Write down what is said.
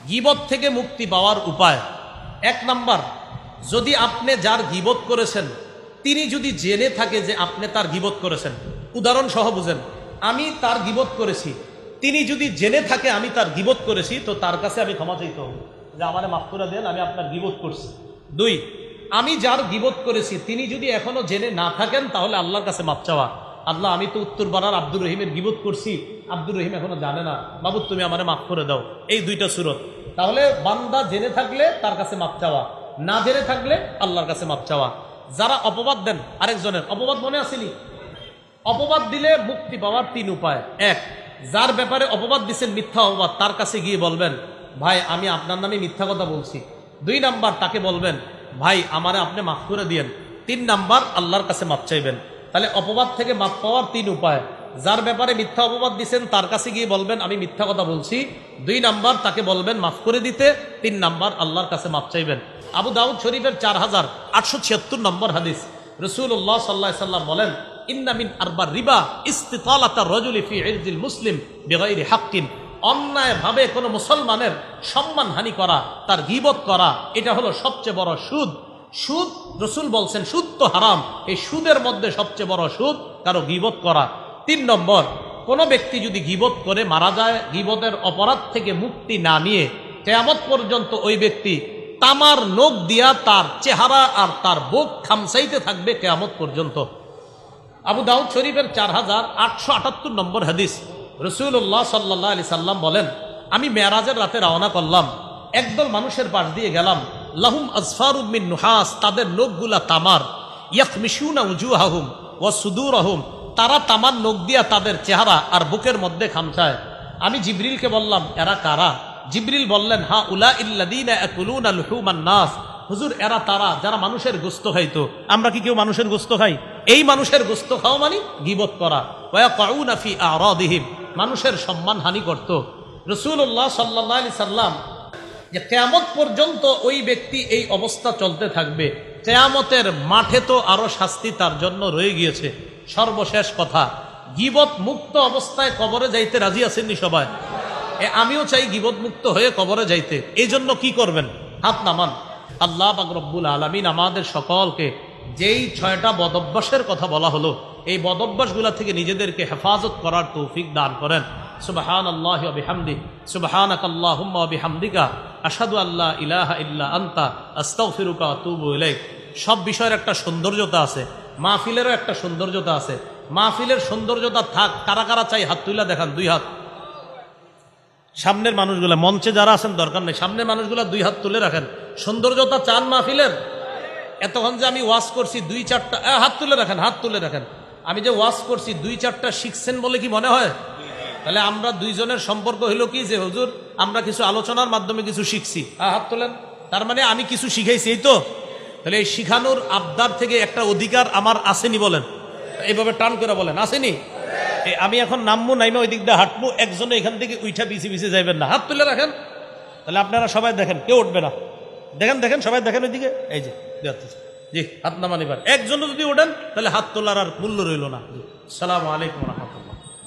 গীবত থেকে মুক্তি পাওয়ার উপায়, এক নাম্বার, যদি আপনি যার গীবত করেছেন তিনি যদি জেনে থাকে যে আপনি তার গীবত করেছেন, উদাহরণ সহ বুঝেন, আমি তার গীবত করেছি, তিনি যদি জেনে থাকে আমি তার গীবত করেছি, তো তার কাছে আমি ক্ষমা চাইতে হবে যে আমারে মাফ করে দেন, আমি আপনার গীবত করছি। দুই, আমি যার গীবত করেছি তিনি যদি এখনো জেনে না থাকেন, তাহলে আল্লাহর কাছে মাফ চাওয়া, আল্লাহ আমি তো উত্তরপাড়ার আব্দুর রহিমের গীবত করছি, আব্দুর রহিম এখনো জানে না, বাবু তুমি আমারে মাফ করে দাও। এই দুইটা সুরত। তাহলে বান্দা জেনে থাকলে তার কাছে মাফ চাওয়া, না জেনে থাকলে আল্লাহর কাছে মাফ চাওয়া। যারা অপবাদ দেন আরেকজনের, অপবাদ মনে আসেনি? অপবাদ দিলে মুক্তি পাওয়ার তিন উপায়। এক, যার ব্যাপারে অপবাদ দিচ্ছেন মিথ্যা অপবাদ, তার কাছে গিয়ে বলবেন ভাই আমি আপনার নামে মিথ্যা কথা বলছি। দুই নাম্বার, তাকে বলবেন ভাই আমারে আপনি মাফ করে দিয়েন। তিন নাম্বার, আল্লাহর কাছে মাফ চাইবেন। তাহলে অপবাদ থেকে মাফ পাওয়ার তিন উপায়। যার ব্যাপারে মিথ্যা অপবাদ দিচ্ছেন তার কাছে গিয়ে বলবেন আমি মিথ্যা কথা বলছি। দুই নাম্বার, তাকে বলবেন মাফ করে দিতে। তিন নাম্বার, আল্লাহর কাছে মাফ চাইবেন। আবু দাউদ শরীফের 4876 নম্বর হাদিস, রাসূলুল্লাহ সাল্লাল্লাহু আলাইহি সাল্লাম বলেন ইন্না মিন আরবার রিবা ইস্তিতালাতার রাজুলি ফি ইরদিল মুসলিম বিগাইরি হাক্কিন। অন্যায়ভাবে কোনো মুসলমানের সম্মানহানি করা, তার গীবত করা, এটা হলো সবচেয়ে বড় সুদ। সুদ, রাসূল বলছেন সুদ তো হারাম, এই সুদের মধ্যে সবচেয়ে বড় সুদ কারো গীবত করা। তিন নম্বর, কোনো ব্যক্তি যদি গীবত করে মারা যায়, গীবতের অপরাধ থেকে মুক্তি না নিয়ে কিয়ামত পর্যন্ত ওই ব্যক্তি তামার নখ দিয়া তার চেহারা আর তার বুক খামসাইতে থাকবে কিয়ামত পর্যন্ত। আবু দাউদ শরীফের 4878 নম্বর হাদিস, রাসূলুল্লাহ সাল্লাল্লাহু আলাইহি সাল্লাম বলেন আমি মেরাজের রাতে রওনা করলাম, একদল মানুষের পাশ দিয়ে গেলাম, লাহুম আজফারুম মিন নুহাস, তাদের নখগুলা তামার, ইয়াখমিশুনা উজুহাহুম ওয়া সুদুরহুম, তারা তামার নখ দিয়া তাদের চেহারা আর বুকের মধ্যে খামচায়। আমি জিবরিলকে বললাম এরা কারা? জিবরিল বললেন হা উলা ইল্লাযীনা ইয়াকুলুনা লুহুমান নাস, হুজুর এরা তারা যারা মানুষের গোশত খাইতো। আমরা কি কেউ মানুষের গোশত খাই? এই মানুষের গোশত খাওয়া মানে গীবত করা। ওয়া ইয়াকুনা ফি আরাদিহিম, মানুষের সম্মান হানি করত। রাসূলুল্লাহ সাল্লাল্লাহু আলাইহি সাল্লাম যে কিয়ামত পর্যন্ত ওই ব্যক্তি এই অবস্থা চলতে থাকবে, কিয়ামতের মাঠে তো আরো শাস্তি তার জন্য রয়ে গিয়েছে। সর্বশেষ কথা, গীবত মুক্ত অবস্থায় কবরে যাইতে রাজি আছেননি সবাই? আমিও চাই গীবত মুক্ত হয়ে কবরে যাইতে। এই জন্য কি করবেন? হাত নামান। আল্লাহ পাক রব্বুল আলামিন আমাদের সকলকে যেই 6টা বদভ্যাসের কথা বলা হলো, এই বদভ্যাসগুলা থেকে নিজেদেরকে হেফাজত করার তৌফিক দান করেন। সুবহানাল্লাহি ওয়া বিহামদিহি, সুবহানাকাল্লাহুম্মা ওয়া বিহামদিকা, আশহাদু আল্লা ইলাহা ইল্লা আনতা, আস্তাগফিরুকা ওয়া আতুবু ইলাইক। সব বিষয়ের একটা সৌন্দর্যতা আছে, মাহফিলেরও একটা সৌন্দর্যতা আছে। মাহফিলের সৌন্দর্যতা থাক, কারা কারা চাই হাত তুইলা দেখান, 2 হাত। সামনের মানুষগুলা, মঞ্চে যারা আছেন দরকার নেই, সামনের মানুষগুলা 2 হাত তুলে রাখেন। সৌন্দর্যতা চান মাহফিলের? এতক্ষণ যে আমি ওয়াজ করছি 2-4টা, হাত তুলে রাখেন, হাত তুলে রাখেন। আমি যে ওয়াজ করছি 2-4টা শিখছেন বলে কি মনে হয়? তাহলে আমরা দুইজনের সম্পর্ক হলো কি যে হুজুর আমরা কিছু আলোচনার মাধ্যমে কিছু শিখছি, হাত তোলেন। তার মানে আমি কিছু শিখাইছি, এই তো? তাহলে এই শিখানোর আবদার থেকে একটা অধিকার আমার আসেনি বলেন? এইভাবে টান করে বলেন আসেনি? আমি এখন নামবো, নাইমা ওই দিক দিয়ে হাঁটবো, একজনে এখান থেকে উঠা পিছিয়ে যাইবেন না, হাত তুলে রাখেন। তাহলে আপনারা সবাই দেখেন, কেউ উঠবে না। দেখেন দেখেন সবাই দেখেন ওইদিকে, এই যে জি হাত নামান। এবার একজন যদি ওঠেন তাহলে হাত তোলার আর মূল্য রইল না। জি, আসসালামু আলাইকুম ওয়া রাহমাতুল্লাহ।